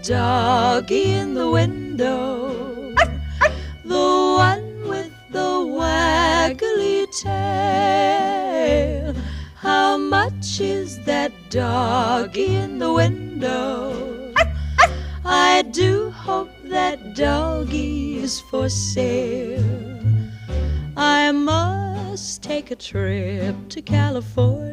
doggy in the window, the one with the waggly tail. How much is that doggy in the window? I do hope that doggy's for sale. I must take a trip to California.